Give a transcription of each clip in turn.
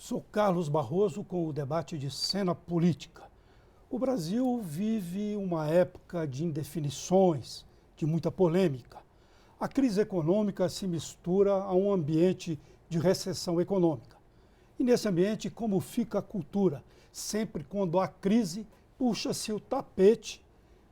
Sou Carlos Barroso com o debate de cena política. O Brasil vive uma época de indefinições, de muita polêmica. A crise econômica se mistura a um ambiente de recessão econômica. E nesse ambiente, como fica a cultura? Sempre quando há crise, puxa-se o tapete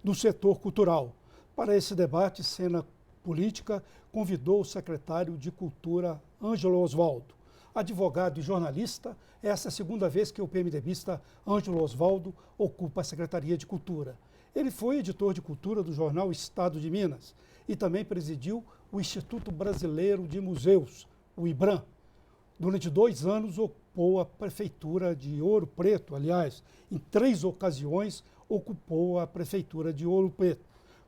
do setor cultural. Para esse debate, Cena Política convidou o secretário de Cultura, Ângelo Osvaldo. Advogado e jornalista, essa é a segunda vez que o PMDBista Ângelo Osvaldo ocupa a Secretaria de Cultura. Ele foi editor de cultura do jornal Estado de Minas e também presidiu o Instituto Brasileiro de Museus, o IBRAM. Durante 2 anos ocupou a Prefeitura de Ouro Preto, aliás, em 3 ocasiões ocupou a Prefeitura de Ouro Preto.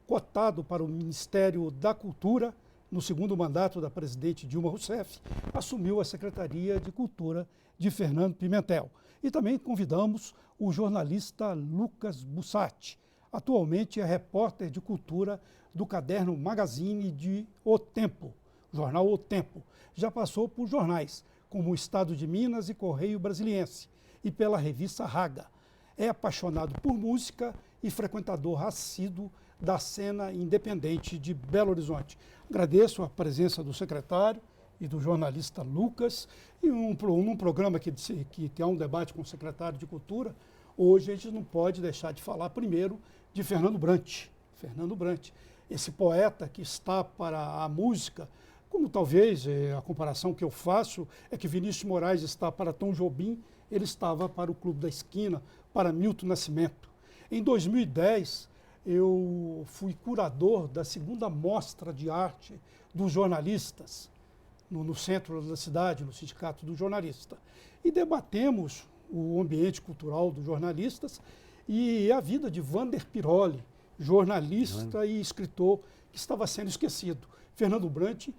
Cotado para o Ministério da Cultura, no segundo mandato da presidente Dilma Rousseff, assumiu a Secretaria de Cultura de Fernando Pimentel. E também convidamos o jornalista Lucas Bussati. Atualmente é repórter de cultura do caderno Magazine de O Tempo, jornal O Tempo. Já passou por jornais como o Estado de Minas e Correio Brasiliense e pela revista Raga. É apaixonado por música e frequentador assíduo da cena independente de Belo Horizonte. Agradeço a presença do secretário e do jornalista Lucas. E num programa que há um debate com o secretário de Cultura, hoje a gente não pode deixar de falar primeiro de Fernando Brant. Fernando Brant, esse poeta que está para a música, como talvez a comparação que eu faço é que Vinícius Moraes está para Tom Jobim, ele estava para o Clube da Esquina, para Milton Nascimento. Em 2010, eu fui curador da segunda mostra de arte dos jornalistas, no centro da cidade, no Sindicato do Jornalista. E debatemos o ambiente cultural dos jornalistas e a vida de Vander Piroli, jornalista e escritor que estava sendo esquecido. Fernando Brant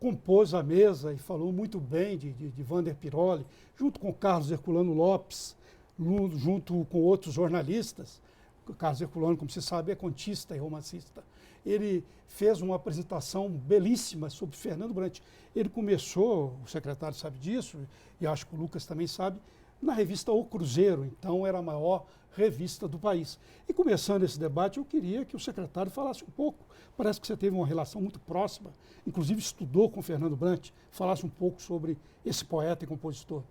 compôs a mesa e falou muito bem de Vander Piroli, junto com Carlos Herculano Lopes, junto com outros jornalistas. O Carlos Herculano, como se sabe, é contista e romancista. Ele fez uma apresentação belíssima sobre Fernando Brant. Ele começou, o secretário sabe disso, e acho que o Lucas também sabe, na revista O Cruzeiro, então era a maior revista do país. E começando esse debate, eu queria que o secretário falasse um pouco, parece que você teve uma relação muito próxima, inclusive estudou com Fernando Brant, falasse um pouco sobre esse poeta e compositor.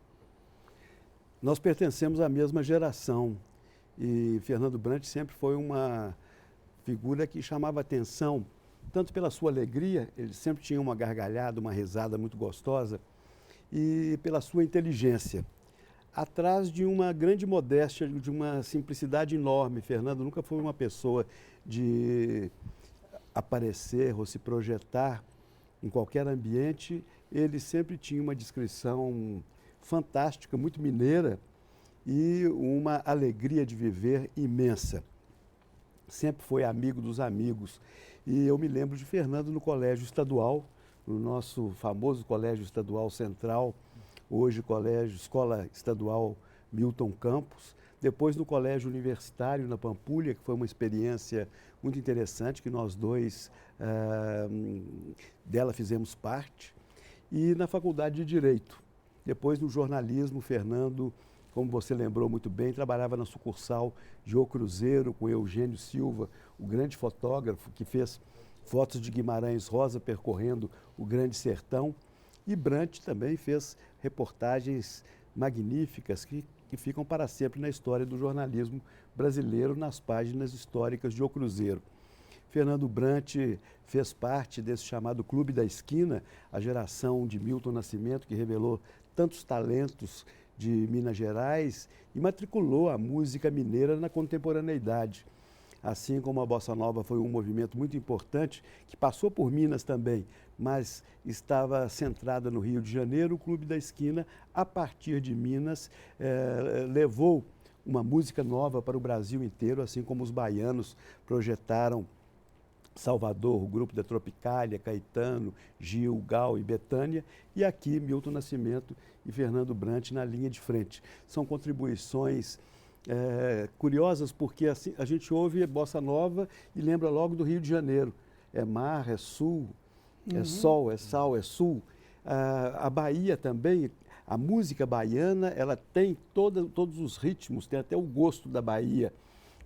Nós pertencemos à mesma geração e Fernando Brant sempre foi uma figura que chamava atenção, tanto pela sua alegria, ele sempre tinha uma gargalhada, uma risada muito gostosa, e pela sua inteligência. Atrás de uma grande modéstia, de uma simplicidade enorme. Fernando nunca foi uma pessoa de aparecer ou se projetar em qualquer ambiente. Ele sempre tinha uma descrição fantástica, muito mineira e uma alegria de viver imensa. Sempre foi amigo dos amigos. E eu me lembro de Fernando no colégio estadual, no nosso famoso colégio estadual central, hoje Escola Estadual Milton Campos, depois no colégio universitário na Pampulha, que foi uma experiência muito interessante, que nós dois dela fizemos parte, e na Faculdade de Direito. Depois no jornalismo, Fernando, como você lembrou muito bem, trabalhava na sucursal de O Cruzeiro com Eugênio Silva, o grande fotógrafo que fez fotos de Guimarães Rosa percorrendo o Grande Sertão. E Brant também fez reportagens magníficas que ficam para sempre na história do jornalismo brasileiro, nas páginas históricas de O Cruzeiro. Fernando Brant fez parte desse chamado Clube da Esquina, a geração de Milton Nascimento, que revelou tantos talentos de Minas Gerais e matriculou a música mineira na contemporaneidade. Assim como a Bossa Nova foi um movimento muito importante, que passou por Minas também, mas estava centrada no Rio de Janeiro, o Clube da Esquina, a partir de Minas, levou uma música nova para o Brasil inteiro, assim como os baianos projetaram Salvador, o grupo da Tropicália, Caetano, Gil, Gal e Bethânia, e aqui Milton Nascimento e Fernando Brant na linha de frente. São contribuições curiosas, porque assim, a gente ouve Bossa Nova e lembra logo do Rio de Janeiro. É mar, é sul, é sol, é sal, é sul. A Bahia também, A música baiana, ela tem todos os ritmos, tem até o gosto da Bahia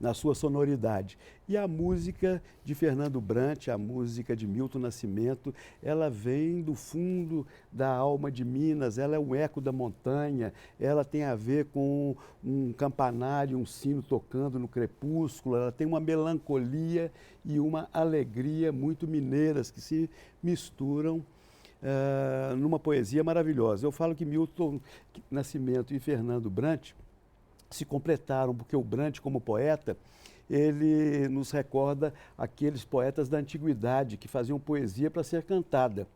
na sua sonoridade. E a música de Fernando Brant, a música de Milton Nascimento, ela vem do fundo da alma de Minas, ela é um eco da montanha, ela tem a ver com um campanário, um sino tocando no crepúsculo, ela tem uma melancolia e uma alegria muito mineiras que se misturam numa poesia maravilhosa. Eu falo que Milton Nascimento e Fernando Brant se completaram, porque o Brant, como poeta, ele nos recorda aqueles poetas da antiguidade que faziam poesia para ser cantada.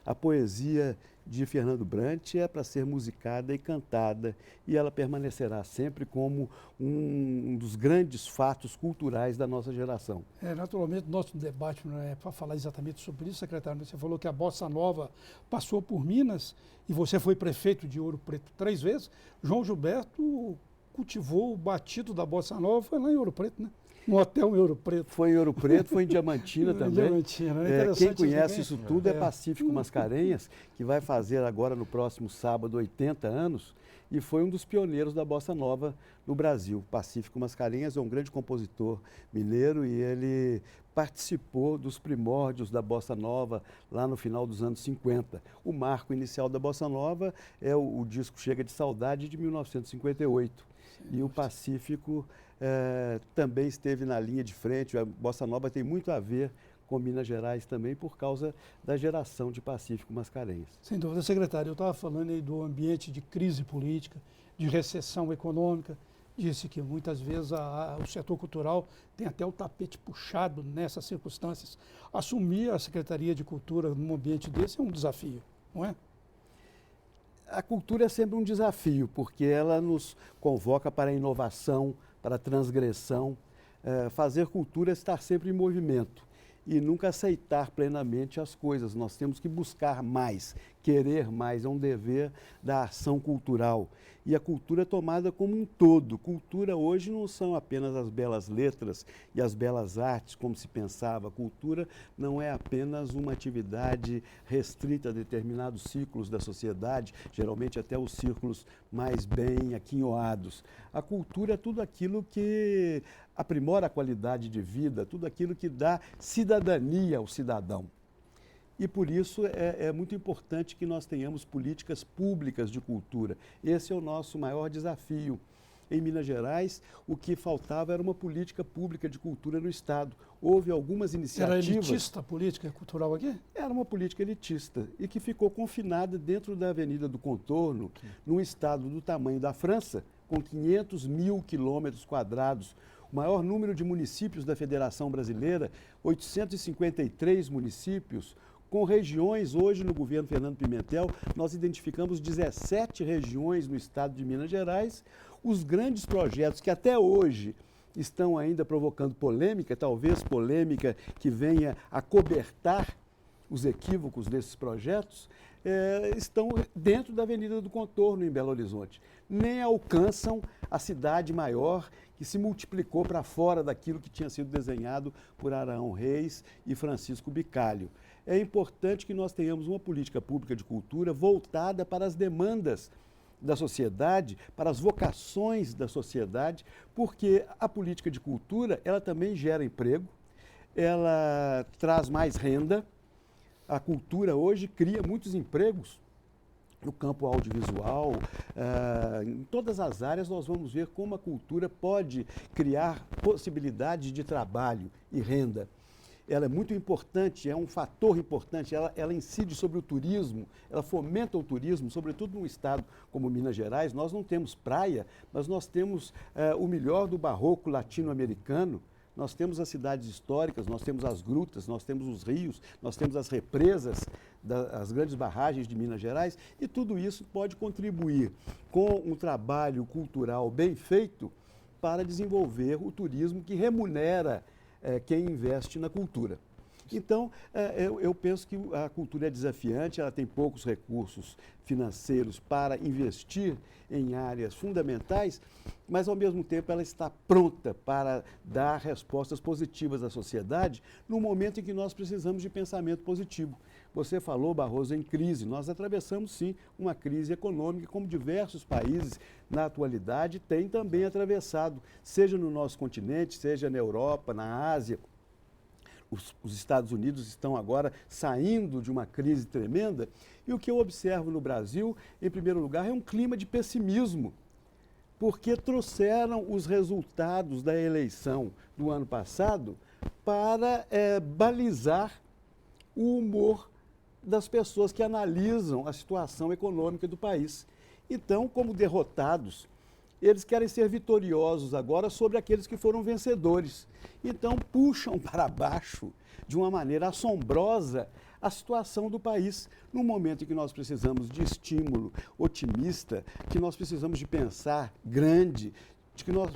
A poesia de Fernando Brant é para ser musicada e cantada, e ela permanecerá sempre como um dos grandes fatos culturais da nossa geração. Naturalmente, nosso debate não é para falar exatamente sobre isso, secretário. Você falou que a Bossa Nova passou por Minas e você foi prefeito de Ouro Preto 3 vezes. João Gilberto cultivou o batido da Bossa Nova, foi lá em Ouro Preto, né? No hotel em Ouro Preto. Foi em Ouro Preto, foi em Diamantina também. Diamantina, Quem conhece isso tudo é Pacífico Mascarenhas, que vai fazer agora no próximo sábado 80 anos, e foi um dos pioneiros da Bossa Nova no Brasil. Pacífico Mascarenhas é um grande compositor mineiro e ele participou dos primórdios da Bossa Nova lá no final dos anos 50. O marco inicial da Bossa Nova é o disco Chega de Saudade, de 1958. E o Pacífico também esteve na linha de frente. A Bossa Nova tem muito a ver com Minas Gerais também, por causa da geração de Pacífico Mascarenhas. Sem dúvida, secretário. Eu estava falando aí do ambiente de crise política, de recessão econômica. Disse que muitas vezes o setor cultural tem até o tapete puxado nessas circunstâncias. Assumir a Secretaria de Cultura num ambiente desse é um desafio, não é? A cultura é sempre um desafio, porque ela nos convoca para a inovação, para a transgressão. Fazer cultura é estar sempre em movimento e nunca aceitar plenamente as coisas. Nós temos que buscar mais, querer mais, é um dever da ação cultural. E a cultura é tomada como um todo. Cultura hoje não são apenas as belas letras e as belas artes, como se pensava. Cultura não é apenas uma atividade restrita a determinados círculos da sociedade, geralmente até os círculos mais bem aquinhoados. A cultura é tudo aquilo que aprimora a qualidade de vida, tudo aquilo que dá cidadania ao cidadão. E por isso é muito importante que nós tenhamos políticas públicas de cultura. Esse é o nosso maior desafio. Em Minas Gerais, o que faltava era uma política pública de cultura no Estado. Houve algumas iniciativas... Era elitista a política cultural aqui? Era uma política elitista e que ficou confinada dentro da Avenida do Contorno, num estado do tamanho da França, com 500 mil quilômetros quadrados. O maior número de municípios da Federação Brasileira, 853 municípios, com regiões. Hoje, no governo Fernando Pimentel, nós identificamos 17 regiões no estado de Minas Gerais. Os grandes projetos que até hoje estão ainda provocando polêmica, talvez polêmica que venha a cobertar os equívocos desses projetos, estão dentro da Avenida do Contorno, em Belo Horizonte. Nem alcançam a cidade maior, que se multiplicou para fora daquilo que tinha sido desenhado por Araão Reis e Francisco Bicalho. É importante que nós tenhamos uma política pública de cultura voltada para as demandas da sociedade, para as vocações da sociedade, porque a política de cultura, ela também gera emprego, ela traz mais renda. A cultura hoje cria muitos empregos no campo audiovisual, em todas as áreas nós vamos ver como a cultura pode criar possibilidades de trabalho e renda. Ela é muito importante, é um fator importante, ela incide sobre o turismo, ela fomenta o turismo, sobretudo num estado como Minas Gerais. Nós não temos praia, mas nós temos o melhor do barroco latino-americano. Nós temos as cidades históricas, nós temos as grutas, nós temos os rios, nós temos as represas, as grandes barragens de Minas Gerais, e tudo isso pode contribuir com um trabalho cultural bem feito para desenvolver o turismo que remunera quem investe na cultura. Então, eu penso que a cultura é desafiante, ela tem poucos recursos financeiros para investir em áreas fundamentais, mas, ao mesmo tempo, ela está pronta para dar respostas positivas à sociedade no momento em que nós precisamos de pensamento positivo. Você falou, Barroso, em crise. Nós atravessamos, sim, uma crise econômica, como diversos países, na atualidade, têm também atravessado, seja no nosso continente, seja na Europa, na Ásia. Os Estados Unidos estão agora saindo de uma crise tremenda. E o que eu observo no Brasil, em primeiro lugar, é um clima de pessimismo, porque trouxeram os resultados da eleição do ano passado para balizar o humor das pessoas que analisam a situação econômica do país. Então, como derrotados, eles querem ser vitoriosos agora sobre aqueles que foram vencedores. Então, puxam para baixo, de uma maneira assombrosa, a situação do país, no momento em que nós precisamos de estímulo otimista, que nós precisamos de pensar grande, de que nós,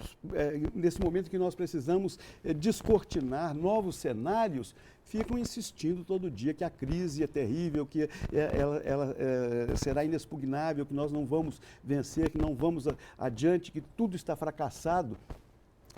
nesse momento que nós precisamos descortinar novos cenários, ficam insistindo todo dia que a crise é terrível, que ela será inexpugnável, que nós não vamos vencer, que não vamos adiante, que tudo está fracassado.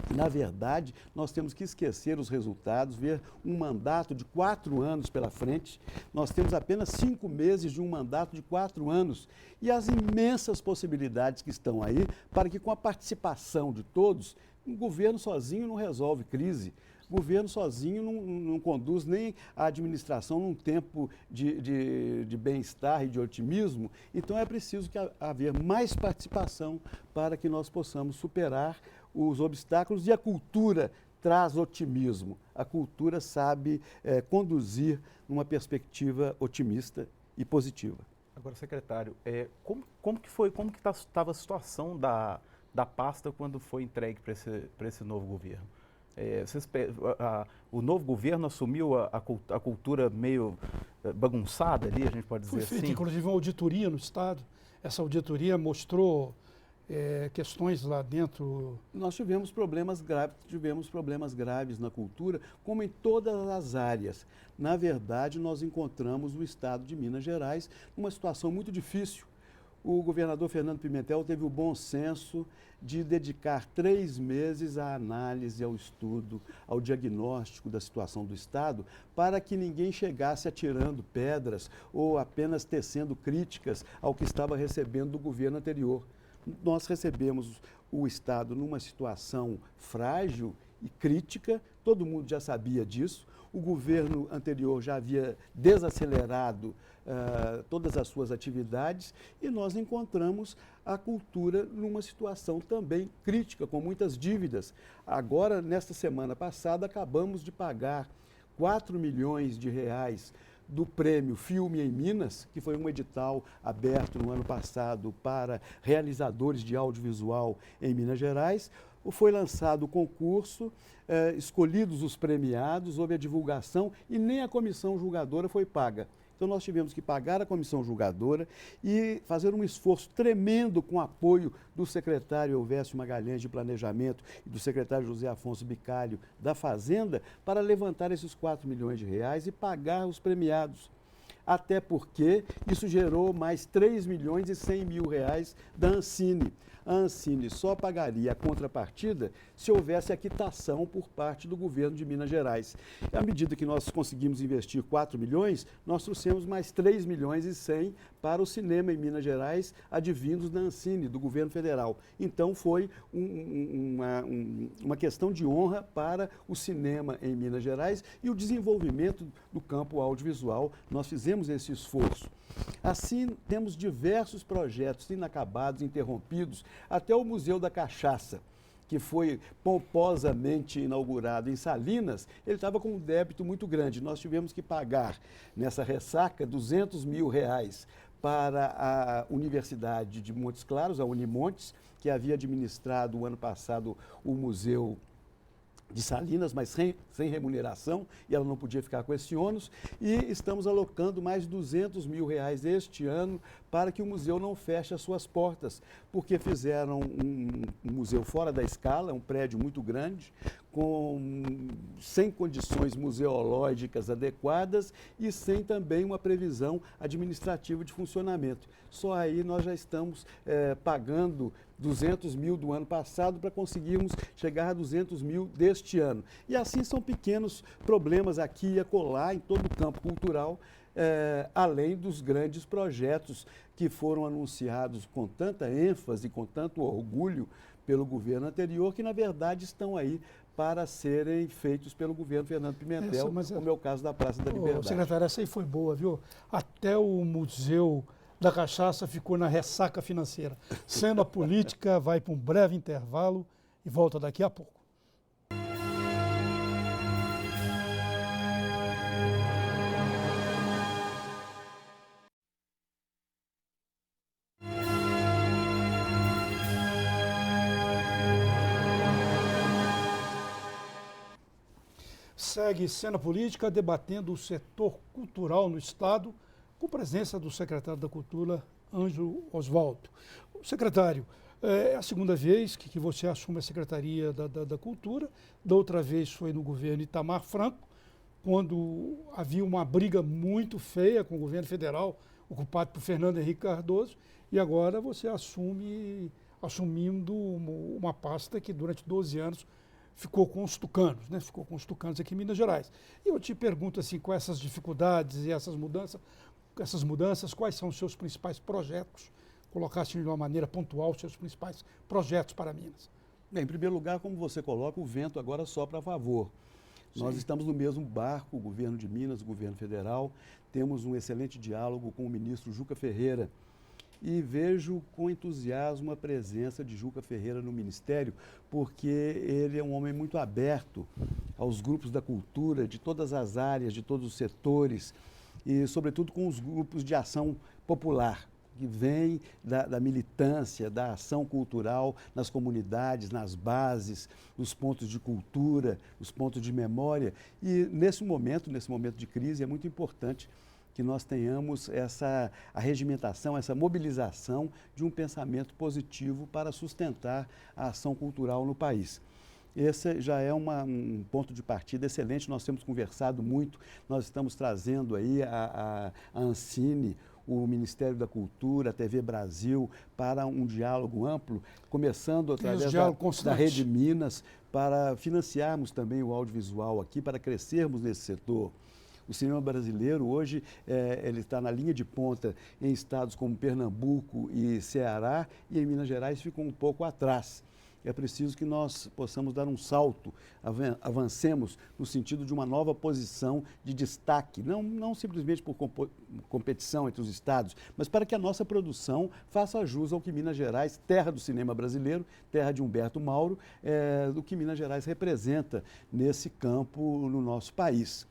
Na verdade, nós temos que esquecer os resultados, ver um mandato de 4 anos pela frente. Nós temos apenas 5 meses de um mandato de 4 anos e as imensas possibilidades que estão aí para que, com a participação de todos, o governo sozinho não resolve crise. O governo sozinho não conduz nem a administração num tempo de bem-estar e de otimismo. Então, é preciso que haver mais participação para que nós possamos superar os obstáculos, e a cultura traz otimismo. A cultura sabe conduzir numa perspectiva otimista e positiva. Agora, secretário, como que estava a situação da pasta quando foi entregue para esse novo governo? O novo governo assumiu a cultura meio bagunçada ali, a gente pode dizer assim? Foi feita, inclusive, uma auditoria no Estado. Essa auditoria mostrou questões lá dentro. Nós tivemos problemas graves na cultura, como em todas as áreas. Na verdade, nós encontramos o Estado de Minas Gerais numa situação muito difícil. O governador Fernando Pimentel teve o bom senso de dedicar 3 meses à análise, ao estudo, ao diagnóstico da situação do Estado, para que ninguém chegasse atirando pedras ou apenas tecendo críticas ao que estava recebendo do governo anterior. Nós recebemos o Estado numa situação frágil e crítica, todo mundo já sabia disso. O governo anterior já havia desacelerado todas as suas atividades e nós encontramos a cultura numa situação também crítica, com muitas dívidas. Agora, nesta semana passada, acabamos de pagar 4 milhões de reais do prêmio Filme em Minas, que foi um edital aberto no ano passado para realizadores de audiovisual em Minas Gerais. Foi lançado o concurso, escolhidos os premiados, houve a divulgação e nem a comissão julgadora foi paga. Então, nós tivemos que pagar a comissão julgadora e fazer um esforço tremendo com o apoio do secretário Elvésio Magalhães de Planejamento e do secretário José Afonso Bicalho da Fazenda para levantar esses 4 milhões de reais e pagar os premiados. Até porque isso gerou mais 3 milhões e 100 mil reais da Ancine. A Ancine só pagaria a contrapartida se houvesse a quitação por parte do governo de Minas Gerais. À medida que nós conseguimos investir 4 milhões, nós trouxemos mais 3 milhões e 100 para o cinema em Minas Gerais, advindos da Ancine, do governo federal. Então, foi uma questão de honra para o cinema em Minas Gerais e o desenvolvimento do campo audiovisual. Nós fizemos esse esforço. Assim, temos diversos projetos inacabados, interrompidos, até o Museu da Cachaça, que foi pomposamente inaugurado em Salinas, ele estava com um débito muito grande. Nós tivemos que pagar, nessa ressaca, 200 mil reais para a Universidade de Montes Claros, a Unimontes, que havia administrado o ano passado o Museu de Salinas, mas sem remuneração, e ela não podia ficar com esse ônus, e estamos alocando mais 200 mil reais este ano para que o museu não feche as suas portas, porque fizeram um museu fora da escala, um prédio muito grande, sem condições museológicas adequadas e sem também uma previsão administrativa de funcionamento. Só aí nós já estamos pagando 200 mil do ano passado para conseguirmos chegar a 200 mil deste ano. E assim são pequenos problemas aqui e acolá em todo o campo cultural, além dos grandes projetos que foram anunciados com tanta ênfase, com tanto orgulho pelo governo anterior, que na verdade estão aí para serem feitos pelo governo Fernando Pimentel, como é o caso da Praça da Liberdade. Secretário, essa aí foi boa, viu? Até o Museu da Cachaça ficou na ressaca financeira. Cena política vai para um breve intervalo e volta daqui a pouco. Segue Cena Política debatendo o setor cultural no Estado, com presença do secretário da Cultura, Ângelo Osvaldo. Secretário, é a segunda vez que você assume a Secretaria da Cultura, da outra vez foi no governo Itamar Franco, quando havia uma briga muito feia com o governo federal, ocupado por Fernando Henrique Cardoso, e agora você assumindo uma pasta que durante 12 anos ficou com os tucanos, né? Ficou com os tucanos aqui em Minas Gerais. E eu te pergunto assim, com essas dificuldades e essas mudanças, quais são os seus principais projetos? Colocasse de uma maneira pontual os seus principais projetos para Minas. Bem, em primeiro lugar, como você coloca, o vento agora sopra a favor. Sim. Nós estamos no mesmo barco, o governo de Minas, o governo federal, temos um excelente diálogo com o ministro Juca Ferreira, e vejo com entusiasmo a presença de Juca Ferreira no Ministério, porque ele é um homem muito aberto aos grupos da cultura, de todas as áreas, de todos os setores, e sobretudo com os grupos de ação popular, que vêm da militância, da ação cultural nas comunidades, nas bases, nos pontos de cultura, nos pontos de memória. E nesse momento de crise, é muito importante que nós tenhamos essa arregimentação, essa mobilização de um pensamento positivo para sustentar a ação cultural no país. Esse já é um ponto de partida excelente, nós temos conversado muito, nós estamos trazendo aí a Ancine, o Ministério da Cultura, a TV Brasil, para um diálogo amplo, começando através da Rede Minas, para financiarmos também o audiovisual aqui, para crescermos nesse setor. O cinema brasileiro hoje ele está na linha de ponta em estados como Pernambuco e Ceará, e em Minas Gerais ficou um pouco atrás. É preciso que nós possamos dar um salto, avancemos no sentido de uma nova posição de destaque, não simplesmente por competição entre os estados, mas para que a nossa produção faça jus ao que Minas Gerais, terra do cinema brasileiro, terra de Humberto Mauro, do que Minas Gerais representa nesse campo no nosso país.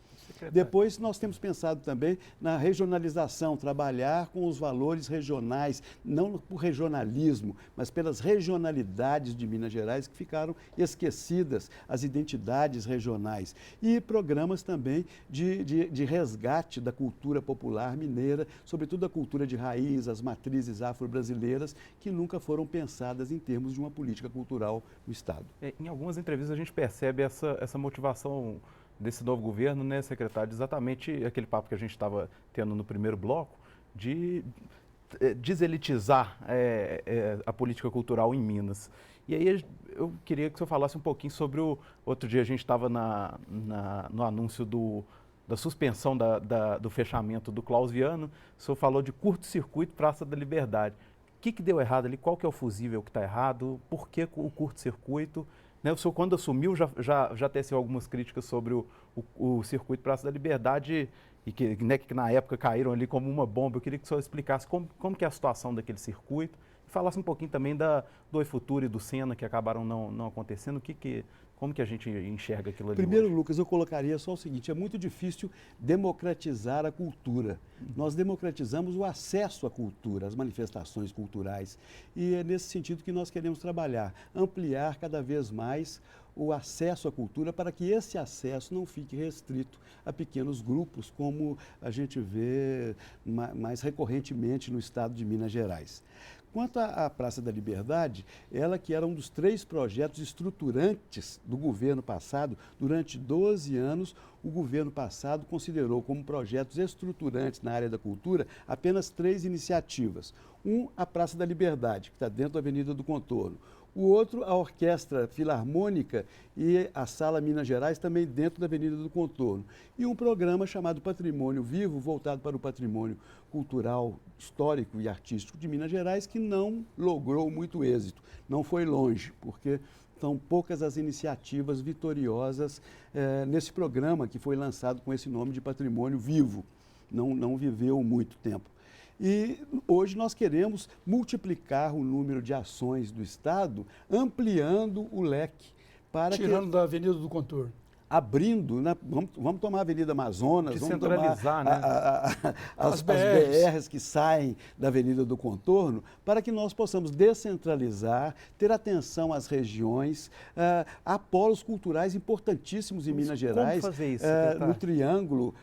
Depois, nós temos pensado também na regionalização, trabalhar com os valores regionais, não por regionalismo, mas pelas regionalidades de Minas Gerais que ficaram esquecidas, as identidades regionais. E programas também de resgate da cultura popular mineira, sobretudo a cultura de raiz, as matrizes afro-brasileiras, que nunca foram pensadas em termos de uma política cultural no Estado. Em algumas entrevistas a gente percebe essa motivação desse novo governo, né, secretário, exatamente aquele papo que a gente estava tendo no primeiro bloco, de deselitizar a política cultural em Minas. E aí eu queria que o senhor falasse um pouquinho sobre outro dia a gente estava no anúncio da suspensão do fechamento do Clausiano, o senhor falou de curto-circuito Praça da Liberdade. O que deu errado ali? Qual que é o fusível que está errado? Por que o curto-circuito? Né, o senhor, quando assumiu, já teceu algumas críticas sobre o circuito Praça da Liberdade e que na época caíram ali como uma bomba. Eu queria que o senhor explicasse como que é a situação daquele circuito e falasse um pouquinho também do Oi Futuro e do Sena, que acabaram não acontecendo. Como que a gente enxerga aquilo ali? Primeiro, hoje? Lucas, eu colocaria só o seguinte, é muito difícil democratizar a cultura. Nós democratizamos o acesso à cultura, às manifestações culturais. E é nesse sentido que nós queremos trabalhar, ampliar cada vez mais o acesso à cultura para que esse acesso não fique restrito a pequenos grupos, como a gente vê mais recorrentemente no estado de Minas Gerais. Quanto à Praça da Liberdade, ela que era um dos 3 projetos estruturantes do governo passado, durante 12 anos, o governo passado considerou como projetos estruturantes na área da cultura apenas 3 iniciativas. A Praça da Liberdade, que está dentro da Avenida do Contorno. O outro, a Orquestra Filarmônica e a Sala Minas Gerais, também dentro da Avenida do Contorno. E um programa chamado Patrimônio Vivo, voltado para o patrimônio cultural, histórico e artístico de Minas Gerais, que não logrou muito êxito, não foi longe, porque são poucas as iniciativas vitoriosas nesse programa que foi lançado com esse nome de Patrimônio Vivo. Não viveu muito tempo. E hoje nós queremos multiplicar o número de ações do Estado, ampliando o leque para tirando da Avenida do Contorno. Abrindo, né? Vamos tomar a Avenida Amazonas, vamos tomar as BRs que saem da Avenida do Contorno, para que nós possamos descentralizar, ter atenção às regiões, há polos culturais importantíssimos em Minas Gerais, como fazer isso, no Triângulo,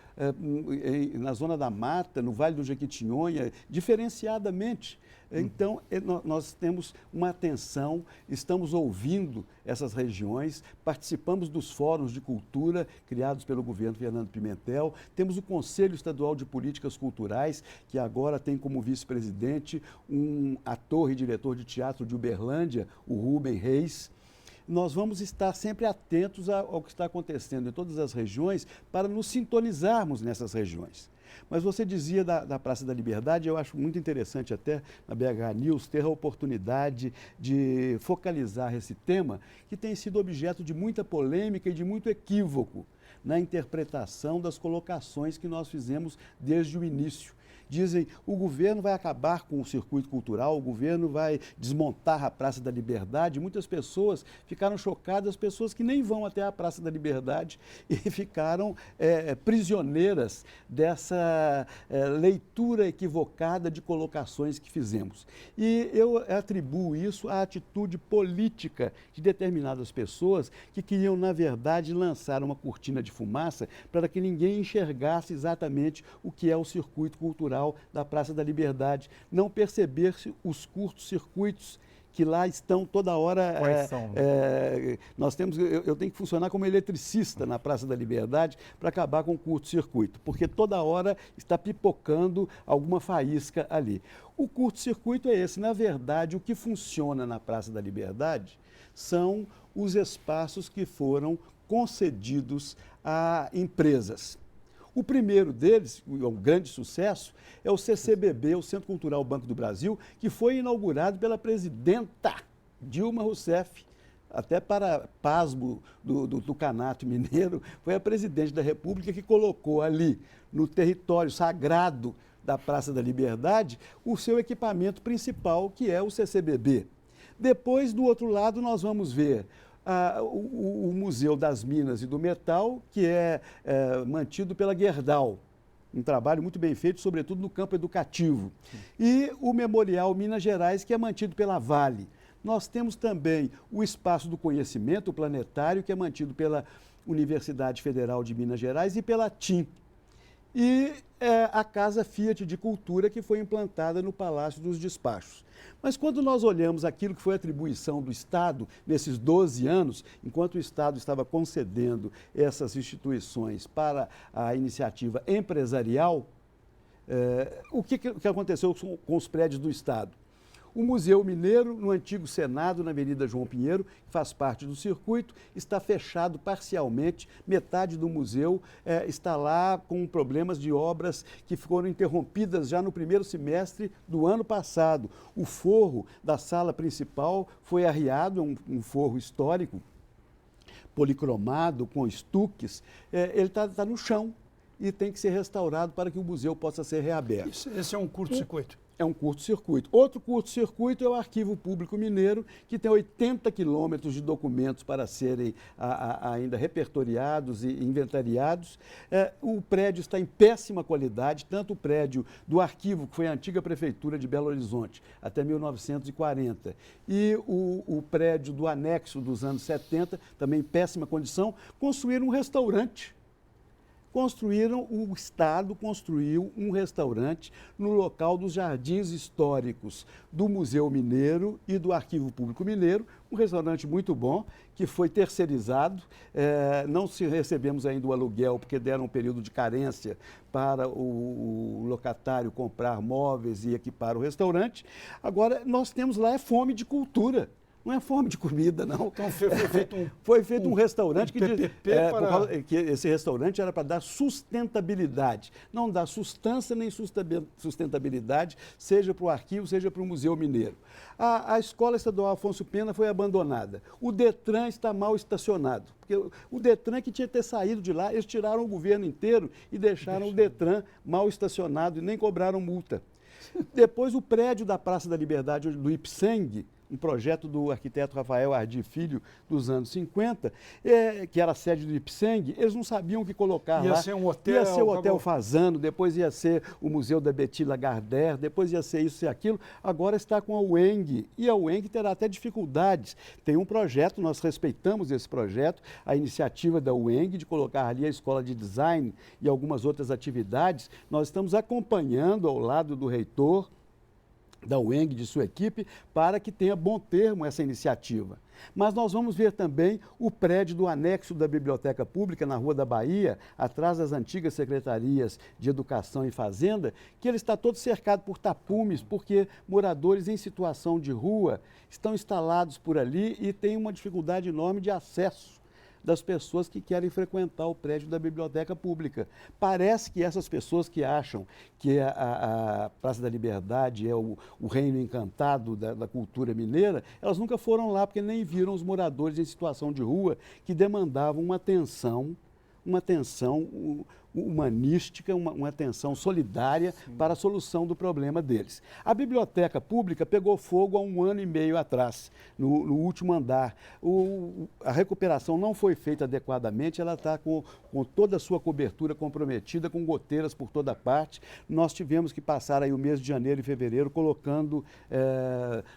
na Zona da Mata, no Vale do Jequitinhonha, diferenciadamente. Então, nós temos uma atenção, estamos ouvindo essas regiões, participamos dos fóruns de cultura criados pelo governo Fernando Pimentel, temos o Conselho Estadual de Políticas Culturais, que agora tem como vice-presidente um ator e diretor de teatro de Uberlândia, o Rubem Reis. Nós vamos estar sempre atentos ao que está acontecendo em todas as regiões para nos sintonizarmos nessas regiões. Mas você dizia da Praça da Liberdade, eu acho muito interessante até na BH News ter a oportunidade de focalizar esse tema, que tem sido objeto de muita polêmica e de muito equívoco na interpretação das colocações que nós fizemos desde o início. Dizem, o governo vai acabar com o circuito cultural, o governo vai desmontar a Praça da Liberdade. Muitas pessoas ficaram chocadas, pessoas que nem vão até a Praça da Liberdade e ficaram prisioneiras dessa leitura equivocada de colocações que fizemos. E eu atribuo isso à atitude política de determinadas pessoas que queriam, na verdade, lançar uma cortina de fumaça para que ninguém enxergasse exatamente o que é o circuito cultural da Praça da Liberdade, não perceber-se os curtos-circuitos que lá estão toda hora. Quais são? Nós temos, eu tenho que funcionar como eletricista na Praça da Liberdade para acabar com o curto-circuito, porque toda hora está pipocando alguma faísca ali. O curto-circuito é esse. Na verdade, o que funciona na Praça da Liberdade são os espaços que foram concedidos a empresas. O primeiro deles, um grande sucesso, é o CCBB, o Centro Cultural Banco do Brasil, que foi inaugurado pela presidenta Dilma Rousseff. Até para pasmo do Tucanato Mineiro, foi a presidente da República que colocou ali, no território sagrado da Praça da Liberdade, o seu equipamento principal, que é o CCBB. Depois, do outro lado, nós vamos ver o Museu das Minas e do Metal, que é mantido pela Gerdau, um trabalho muito bem feito, sobretudo no campo educativo. E o Memorial Minas Gerais, que é mantido pela Vale. Nós temos também o Espaço do Conhecimento, o Planetário, que é mantido pela Universidade Federal de Minas Gerais e pela TIM. E a Casa Fiat de Cultura, que foi implantada no Palácio dos Despachos. Mas quando nós olhamos aquilo que foi atribuição do Estado nesses 12 anos, enquanto o Estado estava concedendo essas instituições para a iniciativa empresarial, o que aconteceu com os prédios do Estado? O Museu Mineiro, no antigo Senado, na Avenida João Pinheiro, que faz parte do circuito, está fechado parcialmente. Metade do museu está lá com problemas de obras que foram interrompidas já no primeiro semestre do ano passado. O forro da sala principal foi arriado, um forro histórico, policromado, com estuques. Ele está no chão e tem que ser restaurado para que o museu possa ser reaberto. Esse é um curto-circuito. É um curto-circuito. Outro curto-circuito é o Arquivo Público Mineiro, que tem 80 quilômetros de documentos para serem ainda repertoriados e inventariados. O prédio está em péssima qualidade, tanto o prédio do arquivo, que foi a antiga prefeitura de Belo Horizonte, até 1940, e o prédio do anexo dos anos 70, também em péssima condição. Construíram um restaurante. O Estado construiu um restaurante no local dos jardins históricos do Museu Mineiro e do Arquivo Público Mineiro, um restaurante muito bom, que foi terceirizado. Não se recebemos ainda o aluguel, porque deram um período de carência para o locatário comprar móveis e equipar o restaurante. Agora, nós temos lá fome de cultura. Não é fome de comida, não. Então foi feito um restaurante que que esse restaurante era para dar sustentabilidade. Não dá sustância nem sustentabilidade, seja para o arquivo, seja para o Museu Mineiro. A Escola Estadual Afonso Pena foi abandonada. O Detran está mal estacionado. Porque o Detran que tinha que ter saído de lá, eles tiraram o governo inteiro e deixaram o Detran mal estacionado e nem cobraram multa. Depois o prédio da Praça da Liberdade do Ipseng, um projeto do arquiteto Rafael Ardi Filho, dos anos 50, que era a sede do Ipseng, eles não sabiam o que colocar lá. Ia ser um hotel. Ia ser o Hotel Fazano, depois ia ser o Museu da Betty Lagardère, depois ia ser isso e aquilo. Agora está com a UENG, e a UENG terá até dificuldades. Tem um projeto, nós respeitamos esse projeto, a iniciativa da UENG de colocar ali a escola de design e algumas outras atividades. Nós estamos acompanhando ao lado do reitor, da UENG, de sua equipe, para que tenha bom termo essa iniciativa. Mas nós vamos ver também o prédio do anexo da Biblioteca Pública, na Rua da Bahia, atrás das antigas secretarias de Educação e Fazenda, que ele está todo cercado por tapumes, porque moradores em situação de rua estão instalados por ali e têm uma dificuldade enorme de acesso das pessoas que querem frequentar o prédio da Biblioteca Pública. Parece que essas pessoas que acham que a Praça da Liberdade é o reino encantado da cultura mineira, elas nunca foram lá porque nem viram os moradores em situação de rua que demandavam uma atenção humanística, uma atenção solidária para a solução do problema deles. A Biblioteca Pública pegou fogo há 1 ano e meio atrás, no último andar. A recuperação não foi feita adequadamente, ela está com toda a sua cobertura comprometida, com goteiras por toda parte. Nós tivemos que passar aí o mês de janeiro e fevereiro colocando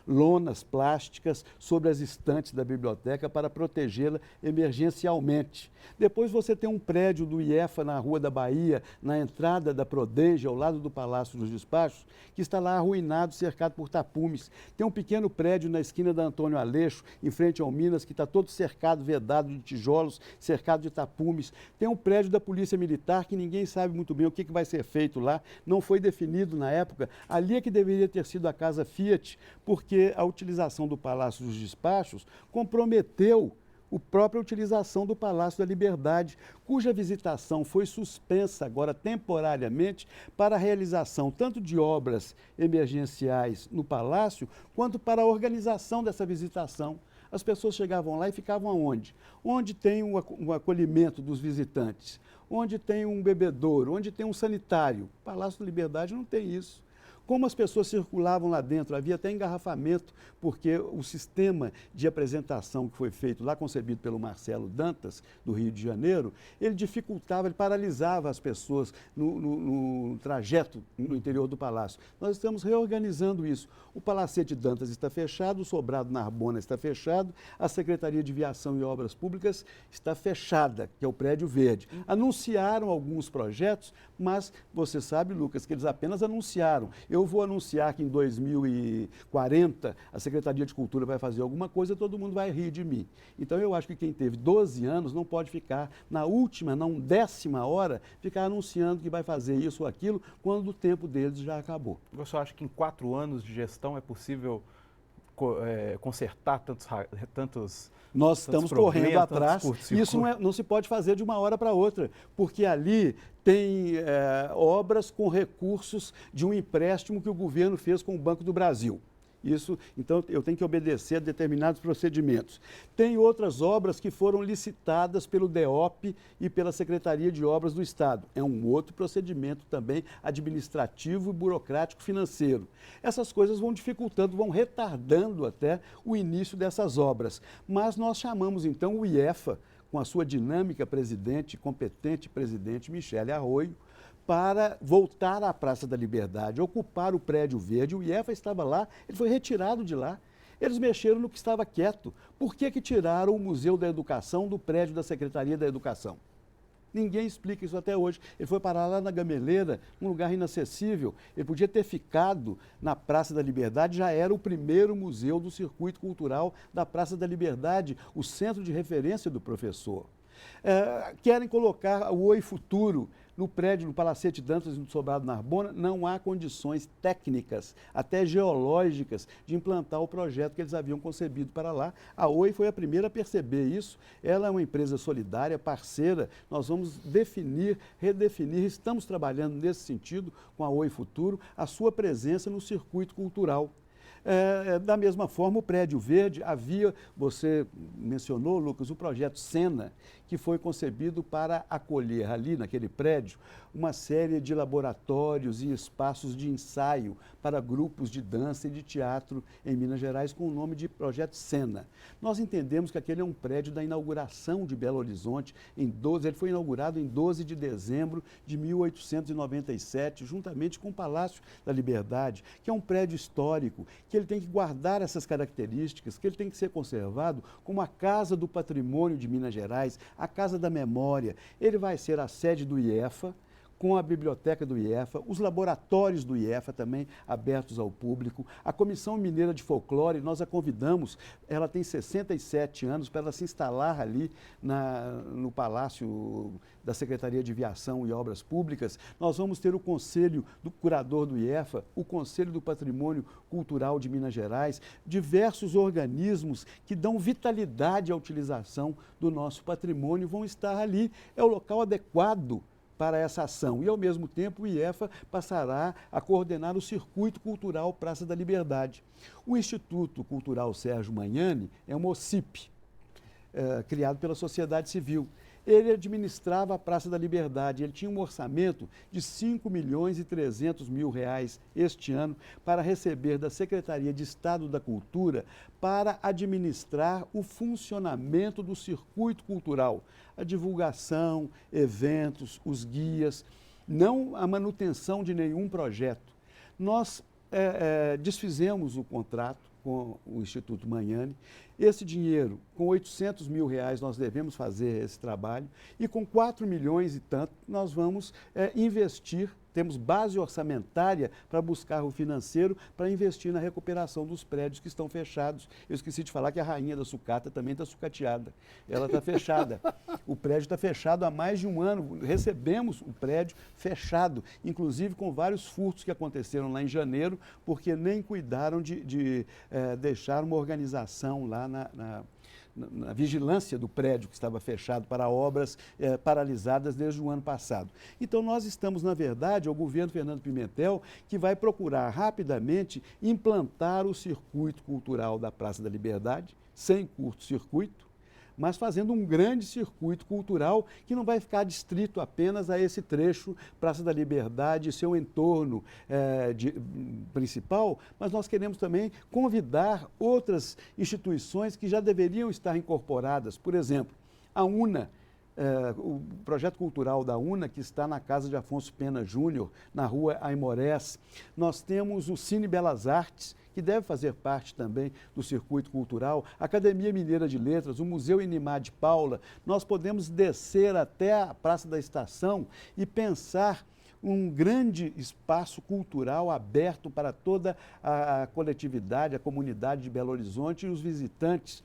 lonas plásticas sobre as estantes da biblioteca para protegê-la emergencialmente. Depois você tem um prédio do IEFA na Rua da Bahia, na entrada da Prodenge, ao lado do Palácio dos Despachos, que está lá arruinado, cercado por tapumes. Tem um pequeno prédio na esquina da Antônio Aleixo, em frente ao Minas, que está todo cercado, vedado de tijolos, cercado de tapumes. Tem um prédio da Polícia Militar, que ninguém sabe muito bem o que vai ser feito lá, não foi definido na época. Ali é que deveria ter sido a Casa Fiat, porque a utilização do Palácio dos Despachos comprometeu a própria utilização do Palácio da Liberdade, cuja visitação foi suspensa agora temporariamente para a realização tanto de obras emergenciais no Palácio, quanto para a organização dessa visitação. As pessoas chegavam lá e ficavam aonde? Onde tem um acolhimento dos visitantes, onde tem um bebedouro, onde tem um sanitário. O Palácio da Liberdade não tem isso. Como as pessoas circulavam lá dentro, havia até engarrafamento, porque o sistema de apresentação que foi feito lá, concebido pelo Marcelo Dantas, do Rio de Janeiro, ele dificultava, ele paralisava as pessoas no trajeto no interior do palácio. Nós estamos reorganizando isso. O Palacete Dantas está fechado, o Sobrado Narbona está fechado, a Secretaria de Viação e Obras Públicas está fechada, que é o Prédio Verde. Anunciaram alguns projetos, mas você sabe, Lucas, que eles apenas anunciaram. Eu vou anunciar que em 2040 a Secretaria de Cultura vai fazer alguma coisa, todo mundo vai rir de mim. Então eu acho que quem teve 12 anos não pode ficar na última, na 10ª hora, ficar anunciando que vai fazer isso ou aquilo, quando o tempo deles já acabou. Você acha que em 4 anos de gestão é possível consertar tantos Nós estamos correndo atrás. Isso não se pode fazer de uma hora para outra, porque ali tem obras com recursos de um empréstimo que o governo fez com o Banco do Brasil. Isso, então, eu tenho que obedecer a determinados procedimentos. Tem outras obras que foram licitadas pelo DEOP e pela Secretaria de Obras do Estado. É um outro procedimento também administrativo, burocrático, financeiro. Essas coisas vão dificultando, vão retardando até o início dessas obras. Mas nós chamamos, então, o IEFA, com a sua dinâmica competente presidente Michele Arroio, para voltar à Praça da Liberdade, ocupar o Prédio Verde. O IEFA estava lá, ele foi retirado de lá. Eles mexeram no que estava quieto. Por que tiraram o Museu da Educação do prédio da Secretaria da Educação? Ninguém explica isso até hoje. Ele foi parar lá na Gameleira, um lugar inacessível. Ele podia ter ficado na Praça da Liberdade, já era o primeiro museu do circuito cultural da Praça da Liberdade, o centro de referência do professor. Querem colocar o Oi Futuro no prédio, no Palacete Dantas e no Sobrado Narbona. Não há condições técnicas, até geológicas, de implantar o projeto que eles haviam concebido para lá. A Oi foi a primeira a perceber isso. Ela é uma empresa solidária, parceira. Nós vamos definir, redefinir, estamos trabalhando nesse sentido com a Oi Futuro, a sua presença no circuito cultural. Da mesma forma, o Prédio Verde você mencionou, Lucas, o projeto Sena, que foi concebido para acolher ali naquele prédio uma série de laboratórios e espaços de ensaio para grupos de dança e de teatro em Minas Gerais, com o nome de Projeto Sena. Nós entendemos que aquele é um prédio da inauguração de Belo Horizonte, ele foi inaugurado em 12 de dezembro de 1897, juntamente com o Palácio da Liberdade, que é um prédio histórico, que ele tem que guardar essas características, que ele tem que ser conservado como a Casa do Patrimônio de Minas Gerais, a Casa da Memória. Ele vai ser a sede do IEFA, com a biblioteca do IEFA, os laboratórios do IEFA também abertos ao público, a Comissão Mineira de Folclore, nós a convidamos, ela tem 67 anos, para ela se instalar ali no Palácio da Secretaria de Aviação e Obras Públicas. Nós vamos ter o Conselho do Curador do IEFA, o Conselho do Patrimônio Cultural de Minas Gerais, diversos organismos que dão vitalidade à utilização do nosso patrimônio vão estar ali. É o local adequado para essa ação. E, ao mesmo tempo, o IEFA passará a coordenar o Circuito Cultural Praça da Liberdade. O Instituto Cultural Sérgio Magnani é uma OCIP, criado pela sociedade civil. Ele administrava a Praça da Liberdade, ele tinha um orçamento de R$ 5.300.000 este ano para receber da Secretaria de Estado da Cultura para administrar o funcionamento do circuito cultural, a divulgação, eventos, os guias, não a manutenção de nenhum projeto. Nós desfizemos o contrato com o Instituto Magnani. Esse dinheiro, com R$ 800.000, nós devemos fazer esse trabalho e com 4 milhões e tanto nós vamos investir, temos base orçamentária para buscar o financeiro para investir na recuperação dos prédios que estão fechados. Eu esqueci de falar que a Rainha da Sucata também está sucateada. Ela está fechada. O prédio está fechado há mais de um ano. Recebemos o prédio fechado, inclusive com vários furtos que aconteceram lá em janeiro, porque nem cuidaram de deixar uma organização lá na vigilância do prédio que estava fechado para obras paralisadas desde o ano passado. Então, nós estamos, na verdade, ao governo Fernando Pimentel, que vai procurar rapidamente implantar o circuito cultural da Praça da Liberdade, sem curto-circuito, mas fazendo um grande circuito cultural que não vai ficar distrito apenas a esse trecho Praça da Liberdade e seu entorno principal, mas nós queremos também convidar outras instituições que já deveriam estar incorporadas. Por exemplo, a UNA, o projeto cultural da UNA, que está na casa de Afonso Pena Júnior, na rua Aimorés. Nós temos o Cine Belas Artes, que deve fazer parte também do circuito cultural, a Academia Mineira de Letras, o Museu Inimar de Paula. Nós podemos descer até a Praça da Estação e pensar um grande espaço cultural aberto para toda a coletividade, a comunidade de Belo Horizonte e os visitantes.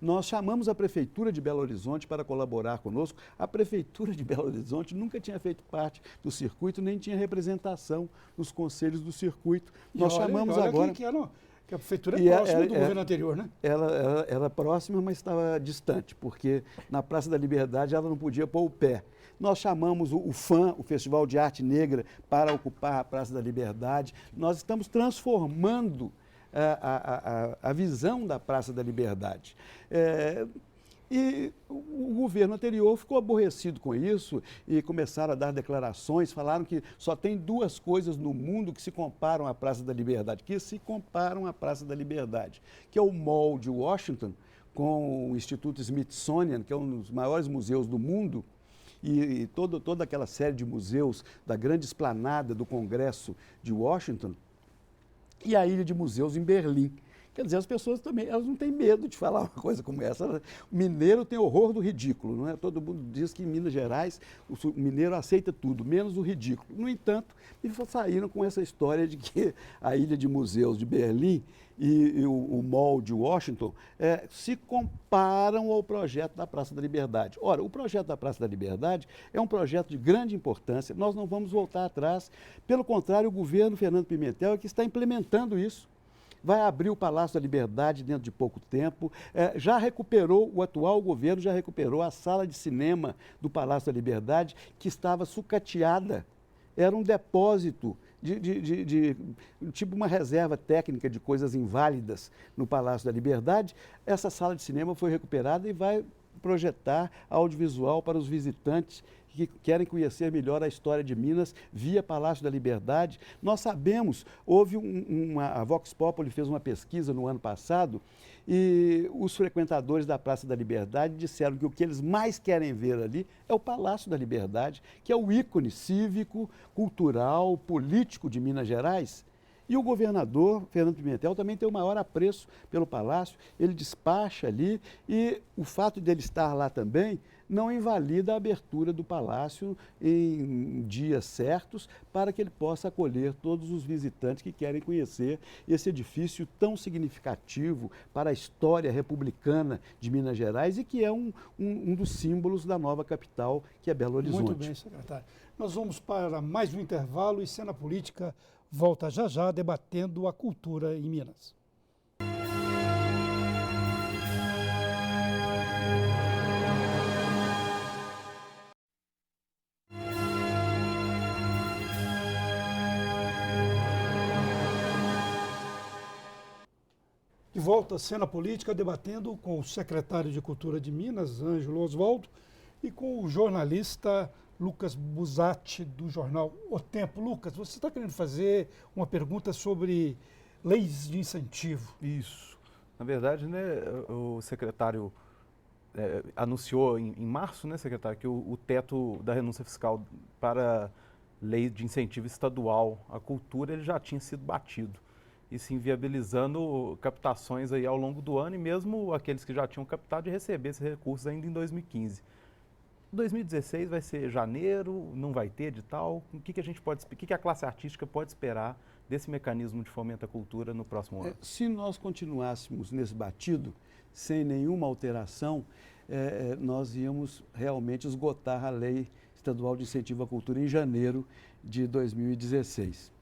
Nós chamamos a Prefeitura de Belo Horizonte para colaborar conosco. A Prefeitura de Belo Horizonte nunca tinha feito parte do circuito, nem tinha representação nos conselhos do circuito. Nós chamamos agora... Que a Prefeitura é próxima do governo anterior, né? Ela era próxima, mas estava distante, porque na Praça da Liberdade ela não podia pôr o pé. Nós chamamos o FAM, o Festival de Arte Negra, para ocupar a Praça da Liberdade. Nós estamos transformando a visão da Praça da Liberdade. E o governo anterior ficou aborrecido com isso e começaram a dar declarações, falaram que só tem duas coisas no mundo que se comparam à Praça da Liberdade, que é o Mall de Washington, com o Instituto Smithsonian, que é um dos maiores museus do mundo, e toda aquela série de museus da grande esplanada do Congresso de Washington, e a Ilha de Museus em Berlim. Quer dizer, as pessoas também, elas não têm medo de falar uma coisa como essa. O mineiro tem horror do ridículo, não é? Todo mundo diz que em Minas Gerais o mineiro aceita tudo, menos o ridículo. No entanto, eles saíram com essa história de que a Ilha de Museus de Berlim e o Mall de Washington se comparam ao projeto da Praça da Liberdade. Ora, o projeto da Praça da Liberdade é um projeto de grande importância, nós não vamos voltar atrás. Pelo contrário, o governo Fernando Pimentel é que está implementando isso. Vai abrir o Palácio da Liberdade dentro de pouco tempo. O atual governo já recuperou a sala de cinema do Palácio da Liberdade, que estava sucateada. Era um depósito tipo uma reserva técnica de coisas inválidas no Palácio da Liberdade. Essa sala de cinema foi recuperada e vai projetar audiovisual para os visitantes que querem conhecer melhor a história de Minas via Palácio da Liberdade. Nós sabemos, a Vox Populi fez uma pesquisa no ano passado e os frequentadores da Praça da Liberdade disseram que o que eles mais querem ver ali é o Palácio da Liberdade, que é o ícone cívico, cultural, político de Minas Gerais. E o governador, Fernando Pimentel, também tem o maior apreço pelo Palácio, ele despacha ali e o fato dele estar lá também não invalida a abertura do Palácio em dias certos para que ele possa acolher todos os visitantes que querem conhecer esse edifício tão significativo para a história republicana de Minas Gerais e que é um dos símbolos da nova capital, que é Belo Horizonte. Muito bem, secretário. Nós vamos para mais um intervalo e Cena Política volta já já debatendo a cultura em Minas. De volta à Cena Política, debatendo com o secretário de Cultura de Minas, Ângelo Osvaldo, e com o jornalista Lucas Busatti, do jornal O Tempo. Lucas, você está querendo fazer uma pergunta sobre leis de incentivo. Isso. Na verdade, né, o secretário anunciou em março, né, secretário, que o teto da renúncia fiscal para lei de incentivo estadual à cultura ele já tinha sido batido. E se inviabilizando captações aí ao longo do ano e mesmo aqueles que já tinham captado de receber esses recursos ainda em 2015. 2016 vai ser janeiro, não vai ter edital. O que a classe artística pode esperar desse mecanismo de fomento à cultura no próximo ano? Se nós continuássemos nesse batido, sem nenhuma alteração, nós íamos realmente esgotar a Lei Estadual de Incentivo à Cultura em janeiro de 2016.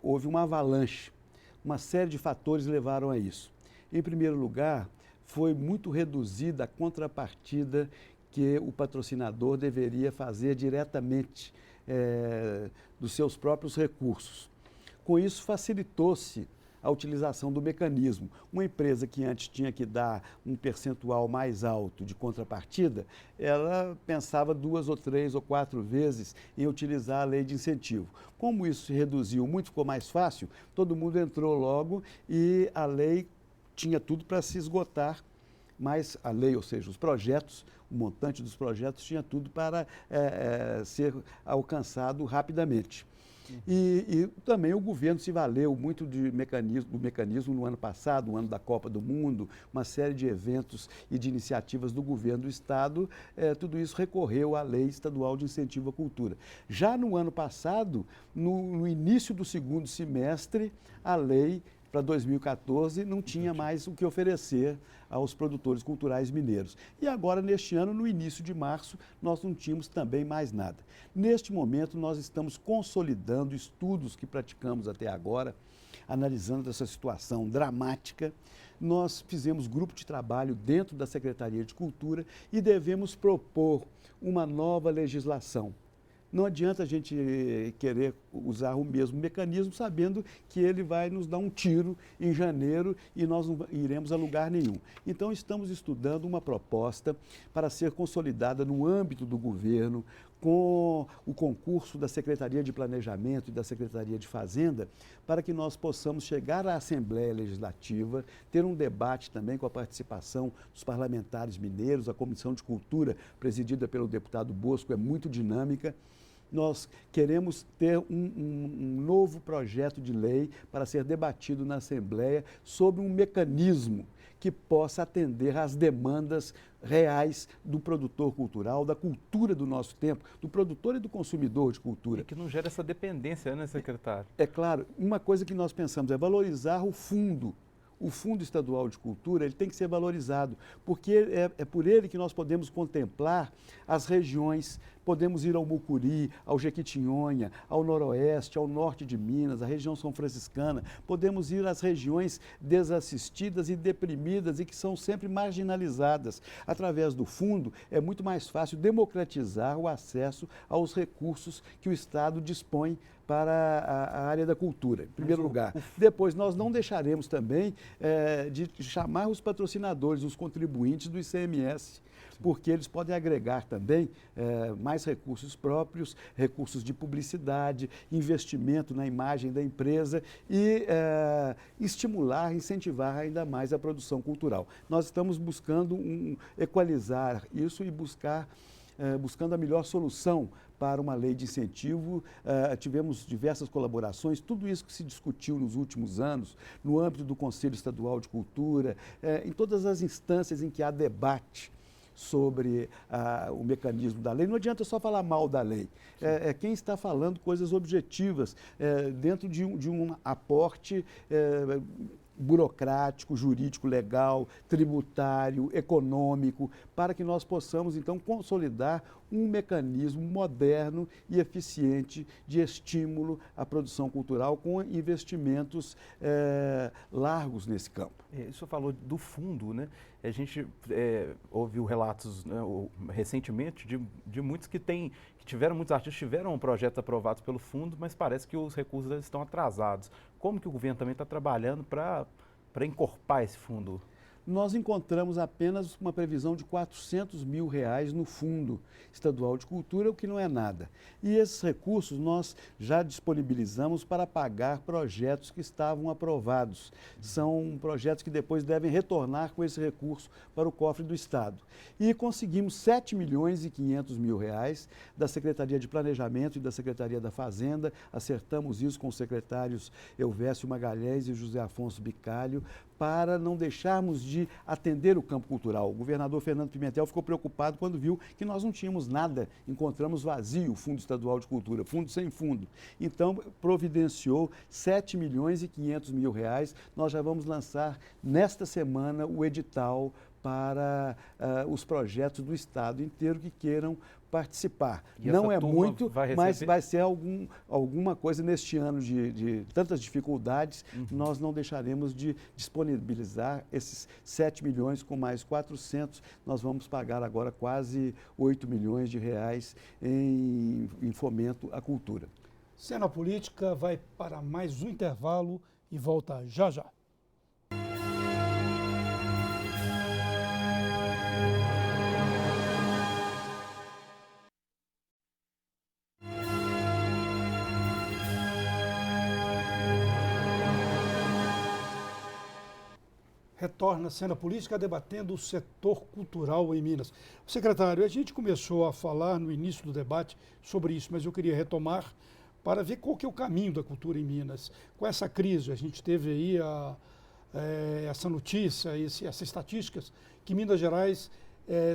Houve uma avalanche, uma série de fatores levaram a isso. Em primeiro lugar, foi muito reduzida a contrapartida que o patrocinador deveria fazer diretamente dos seus próprios recursos. Com isso, facilitou-se a utilização do mecanismo. Uma empresa que antes tinha que dar um percentual mais alto de contrapartida, ela pensava 2 ou 3 ou 4 vezes em utilizar a lei de incentivo. Como isso se reduziu muito, ficou mais fácil, todo mundo entrou logo e a lei tinha tudo para se esgotar, mas a lei, ou seja, os projetos, o montante dos projetos tinha tudo para ser alcançado rapidamente. E também o governo se valeu muito do mecanismo no ano passado, o ano da Copa do Mundo, uma série de eventos e de iniciativas do governo do Estado, tudo isso recorreu à Lei Estadual de Incentivo à Cultura. Já no ano passado, no início do segundo semestre, a lei para 2014 não tinha mais o que oferecer aos produtores culturais mineiros. E agora, neste ano, no início de março, nós não tínhamos também mais nada. Neste momento, nós estamos consolidando estudos que praticamos até agora, analisando essa situação dramática. Nós fizemos grupo de trabalho dentro da Secretaria de Cultura e devemos propor uma nova legislação Não adianta a gente querer usar o mesmo mecanismo sabendo que ele vai nos dar um tiro em janeiro e nós não iremos a lugar nenhum. Então, estamos estudando uma proposta para ser consolidada no âmbito do governo, com o concurso da Secretaria de Planejamento e da Secretaria de Fazenda, para que nós possamos chegar à Assembleia Legislativa, ter um debate também com a participação dos parlamentares mineiros. A Comissão de Cultura, presidida pelo deputado Bosco, é muito dinâmica. Nós queremos ter um novo projeto de lei para ser debatido na Assembleia sobre um mecanismo que possa atender às demandas reais do produtor cultural, da cultura do nosso tempo, do produtor e do consumidor de cultura. E que não gera essa dependência, né, secretário? É claro, uma coisa que nós pensamos é valorizar o fundo. O Fundo Estadual de Cultura, ele tem que ser valorizado, porque é por ele que nós podemos contemplar as regiões, podemos ir ao Mucuri, ao Jequitinhonha, ao Noroeste, ao Norte de Minas, à região São Franciscana, podemos ir às regiões desassistidas e deprimidas e que são sempre marginalizadas. Através do fundo, é muito mais fácil democratizar o acesso aos recursos que o Estado dispõe para a área da cultura, em primeiro lugar. Depois, nós não deixaremos também de chamar os patrocinadores, os contribuintes do ICMS, porque eles podem agregar também mais recursos próprios, recursos de publicidade, investimento na imagem da empresa e estimular, incentivar ainda mais a produção cultural. Nós estamos buscando equalizar isso e buscando a melhor solução para uma lei de incentivo. Tivemos diversas colaborações, tudo isso que se discutiu nos últimos anos, no âmbito do Conselho Estadual de Cultura, em todas as instâncias em que há debate sobre o mecanismo da lei. Não adianta só falar mal da lei. É quem está falando coisas objetivas dentro de um aporte burocrático, jurídico, legal, tributário, econômico, para que nós possamos, então, consolidar um mecanismo moderno e eficiente de estímulo à produção cultural com investimentos largos nesse campo. O senhor falou do fundo, né? A gente ouviu relatos, né, recentemente de muitos que tiveram, muitos artistas tiveram projetos aprovados pelo fundo, mas parece que os recursos estão atrasados. Como que o governo também está trabalhando para encorpar esse fundo? Nós encontramos apenas uma previsão de R$400 mil no Fundo Estadual de Cultura, o que não é nada. E esses recursos nós já disponibilizamos para pagar projetos que estavam aprovados. São projetos que depois devem retornar com esse recurso para o cofre do Estado. E conseguimos R$7.500.000 da Secretaria de Planejamento e da Secretaria da Fazenda. Acertamos isso com os secretários Elvésio Magalhães e José Afonso Bicalho, para não deixarmos de atender o campo cultural. O governador Fernando Pimentel ficou preocupado quando viu que nós não tínhamos nada, encontramos vazio o Fundo Estadual de Cultura, fundo sem fundo. Então, providenciou R$7.500.000. Nós já vamos lançar nesta semana o edital para os projetos do Estado inteiro que queiram participar. Não é muito, mas vai ser alguma coisa neste ano de tantas dificuldades. Nós não deixaremos de disponibilizar esses 7 milhões com mais 400. Nós vamos pagar agora quase 8 milhões de reais em fomento à cultura. Cena Política vai para mais um intervalo e volta já já. Retorna a Cena Política debatendo o setor cultural em Minas. Secretário, a gente começou a falar no início do debate sobre isso, mas eu queria retomar para ver qual que é o caminho da cultura em Minas. Com essa crise, a gente teve aí essa notícia, essas estatísticas, que Minas Gerais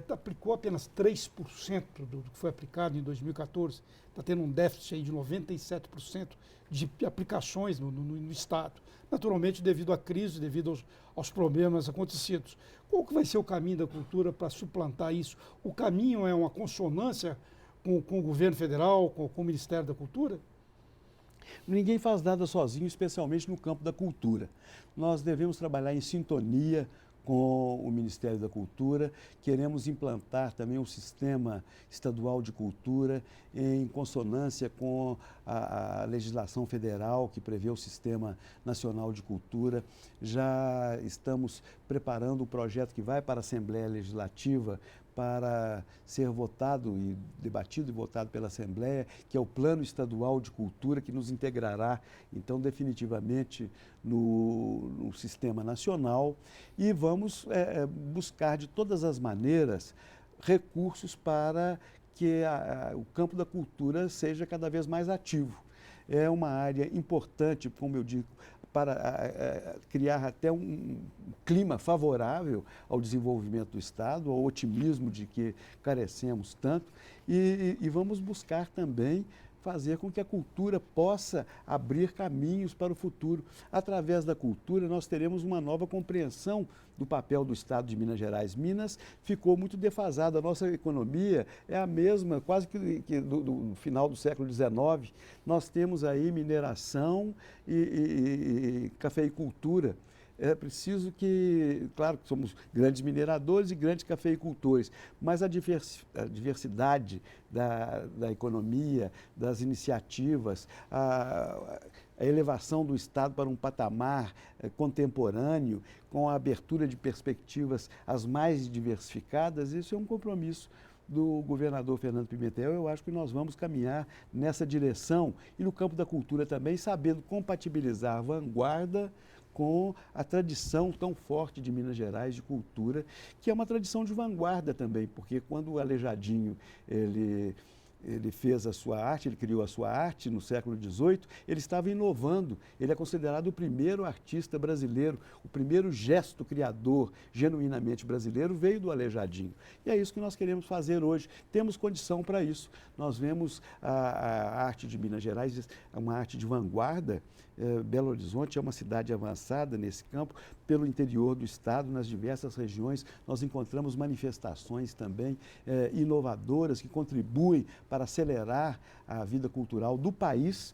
aplicou apenas 3% do que foi aplicado em 2014. Está tendo um déficit aí de 97% de aplicações no Estado. Naturalmente, devido à crise, devido aos problemas acontecidos. Qual que vai ser o caminho da cultura para suplantar isso? O caminho é uma consonância com o governo federal, com o Ministério da Cultura? Ninguém faz nada sozinho, especialmente no campo da cultura. Nós devemos trabalhar em sintonia com o Ministério da Cultura. Queremos implantar também um sistema estadual de cultura em consonância com a legislação federal que prevê o Sistema Nacional de Cultura. Já estamos preparando o projeto que vai para a Assembleia Legislativa para ser votado e debatido e votado pela Assembleia, que é o Plano Estadual de Cultura, que nos integrará, então, definitivamente no sistema nacional, e vamos buscar de todas as maneiras recursos para que o campo da cultura seja cada vez mais ativo. É uma área importante, como eu digo, para criar até um clima favorável ao desenvolvimento do Estado, ao otimismo de que carecemos tanto, e vamos buscar também fazer com que a cultura possa abrir caminhos para o futuro. Através da cultura, nós teremos uma nova compreensão do papel do Estado de Minas Gerais. Minas ficou muito defasada, a nossa economia é a mesma, quase que do final do século XIX. Nós temos aí mineração e cafeicultura. É preciso que, claro que somos grandes mineradores e grandes cafeicultores, mas a diversidade da economia, das iniciativas, a elevação do Estado para um patamar contemporâneo, com a abertura de perspectivas as mais diversificadas, isso é um compromisso do governador Fernando Pimentel. Eu acho que nós vamos caminhar nessa direção e no campo da cultura também, sabendo compatibilizar a vanguarda com a tradição tão forte de Minas Gerais de cultura, que é uma tradição de vanguarda também, porque quando o Aleijadinho ele fez a sua arte, ele criou a sua arte no século XVIII, ele estava inovando. Ele é considerado o primeiro artista brasileiro, o primeiro gesto criador genuinamente brasileiro veio do Aleijadinho. E é isso que nós queremos fazer hoje. Temos condição para isso. Nós vemos a arte de Minas Gerais, uma arte de vanguarda. Belo Horizonte é uma cidade avançada nesse campo. Pelo interior do estado, nas diversas regiões, nós encontramos manifestações também inovadoras que contribuem para acelerar a vida cultural do país.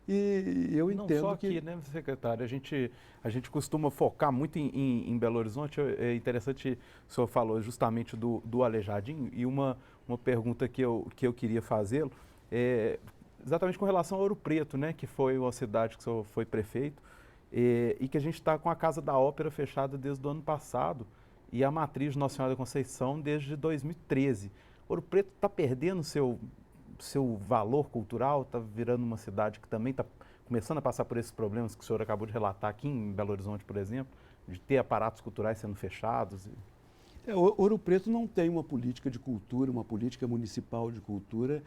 E eu entendo não só aqui, né, secretário? A gente costuma focar muito em Belo Horizonte. É interessante, o senhor falou justamente do Aleijadinho, e uma pergunta que eu queria fazê-lo é exatamente com relação a Ouro Preto, né, que foi uma cidade que o senhor foi prefeito, e que a gente está com a Casa da Ópera fechada desde o ano passado e a Matriz de Nossa Senhora da Conceição desde 2013. Ouro Preto está perdendo seu valor cultural, está virando uma cidade que também está começando a passar por esses problemas que o senhor acabou de relatar aqui em Belo Horizonte, por exemplo, de ter aparatos culturais sendo fechados. Ouro Preto não tem uma política de cultura, uma política municipal de cultura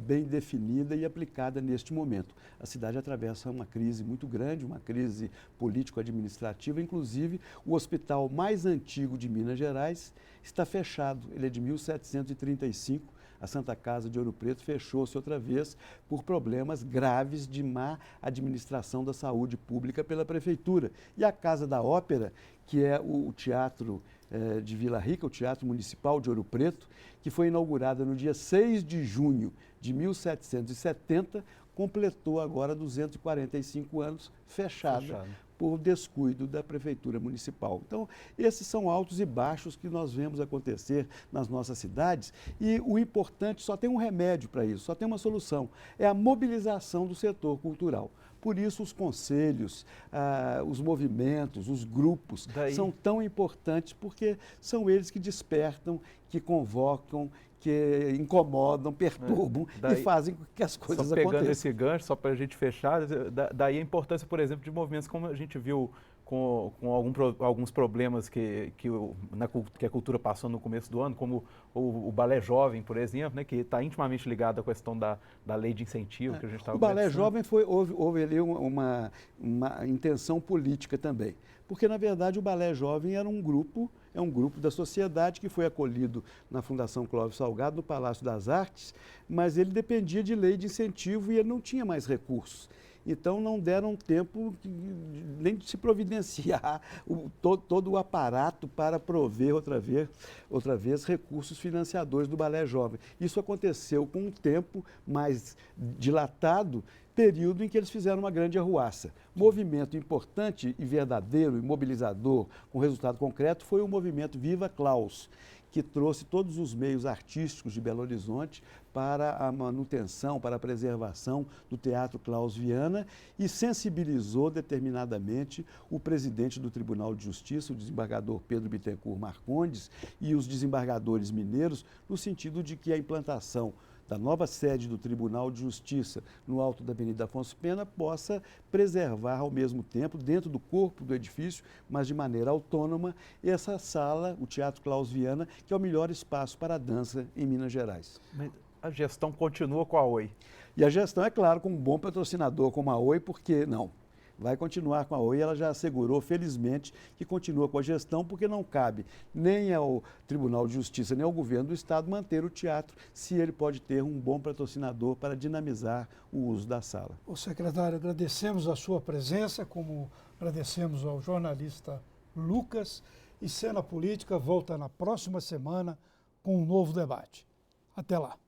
bem definida e aplicada neste momento. A cidade atravessa uma crise muito grande, uma crise político-administrativa. Inclusive, o hospital mais antigo de Minas Gerais está fechado. Ele é de 1735. A Santa Casa de Ouro Preto fechou-se outra vez por problemas graves de má administração da saúde pública pela prefeitura. E a Casa da Ópera, que é o teatro de Vila Rica, o Teatro Municipal de Ouro Preto, que foi inaugurada no dia 6 de junho de 1770, completou agora 245 anos fechada por descuido da Prefeitura Municipal. Então, esses são altos e baixos que nós vemos acontecer nas nossas cidades, e o importante, só tem um remédio para isso, só tem uma solução, é a mobilização do setor cultural. Por isso, os conselhos, os movimentos, os grupos são tão importantes, porque são eles que despertam, que convocam, que incomodam, perturbam e fazem com que as coisas aconteçam. Pegando esse gancho, só para a gente fechar, daí a importância, por exemplo, de movimentos como a gente viu com alguns problemas que a cultura passou no começo do ano, como o Balé Jovem, por exemplo, né, que está intimamente ligado à questão da lei de incentivo que a gente estava conversando. O Balé Jovem houve ali uma intenção política também, porque, na verdade, o Balé Jovem era um grupo da sociedade que foi acolhido na Fundação Clóvis Salgado, no Palácio das Artes, mas ele dependia de lei de incentivo e ele não tinha mais recursos. Então, não deram tempo nem de se providenciar todo o aparato para prover outra vez recursos financiadores do Balé Jovem. Isso aconteceu com um tempo mais dilatado, período em que eles fizeram uma grande arruaça. Movimento importante e verdadeiro e mobilizador com resultado concreto foi o movimento Viva Klaus, que trouxe todos os meios artísticos de Belo Horizonte para a manutenção, para a preservação do Teatro Klaus Viana e sensibilizou determinadamente o presidente do Tribunal de Justiça, o desembargador Pedro Bittencourt Marcondes, e os desembargadores mineiros, no sentido de que a implantação da nova sede do Tribunal de Justiça no alto da Avenida Afonso Pena possa preservar ao mesmo tempo, dentro do corpo do edifício, mas de maneira autônoma, essa sala, o Teatro Klaus Viana, que é o melhor espaço para a dança em Minas Gerais. Mas a gestão continua com a Oi. E a gestão, é claro, com um bom patrocinador como a Oi, porque não? Vai continuar com a Oi, ela já assegurou, felizmente, que continua com a gestão, porque não cabe nem ao Tribunal de Justiça, nem ao governo do Estado manter o teatro, se ele pode ter um bom patrocinador para dinamizar o uso da sala. Ô secretário, agradecemos a sua presença, como agradecemos ao jornalista Lucas, e Cena Política volta na próxima semana com um novo debate. Até lá.